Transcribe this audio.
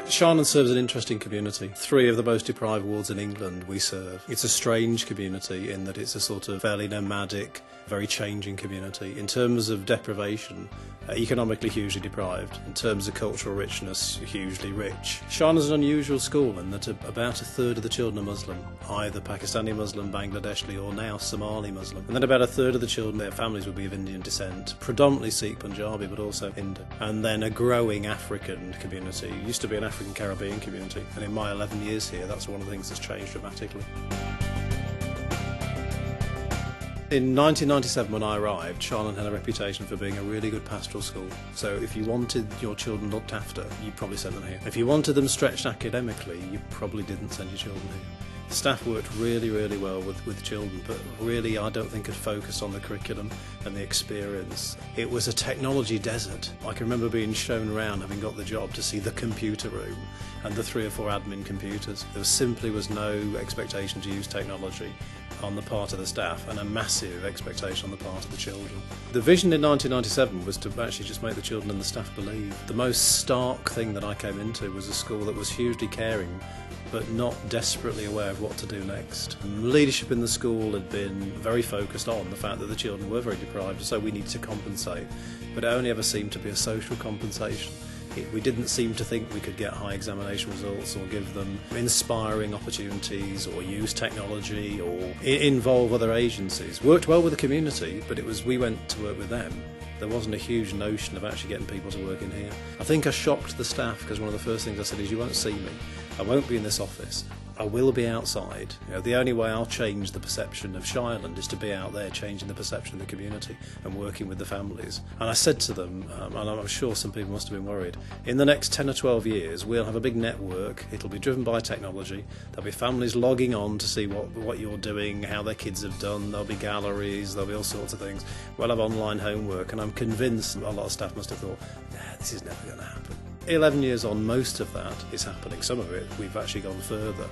Shireland serves an interesting community. 3 of the most deprived wards in England we serve. It's a strange community in that it's a sort of fairly nomadic, very changing community. In terms of deprivation, economically hugely deprived. In terms of cultural richness, hugely rich. Shireland's an unusual school in that about a third of the children are Muslim, either Pakistani Muslim, Bangladeshi or now Somali Muslim. And then about a third of the children, their families would be of Indian descent, predominantly Sikh Punjabi but also Hindu. And then a growing African community. It used to be an African Caribbean community, and in my 11 years here that's one of the things that's changed dramatically. In 1997 when I arrived, Shireland had a reputation for being a really good pastoral school. So if you wanted your children looked after, you probably sent them here. If you wanted them stretched academically, you probably didn't send your children here. The staff worked really, really well with children, but really I don't think had focused on the curriculum and the experience. It was a technology desert. I can remember being shown around, having got the job, to see the computer room and the 3 or 4 admin computers. There simply was no expectation to use technology on the part of the staff and a massive expectation on the part of the children. The vision in 1997 was to actually just make the children and the staff believe. The most stark thing that I came into was a school that was hugely caring but not desperately aware of what to do next. Leadership in the school had been very focused on the fact that the children were very deprived, so we needed to compensate, but it only ever seemed to be a social compensation. We didn't seem to think we could get high examination results or give them inspiring opportunities or use technology or involve other agencies. Worked well with the community, but it was we went to work with them. There wasn't a huge notion of actually getting people to work in here. I think I shocked the staff because one of the first things I said is, you won't see me. I won't be in this office. I will be outside. The only way I'll change the perception of Shireland is to be out there changing the perception of the community and working with the families. And I said to them, and I'm sure some people must have been worried, in the next 10 or 12 years we'll have a big network. It'll be driven by technology. There'll be families logging on to see what you're doing, how their kids have done. There'll be galleries, there'll be all sorts of things. We'll have online homework, and I'm convinced a lot of staff must have thought, nah, this is never going to happen. 11 years on, most of that is happening. Some of it, we've actually gone further.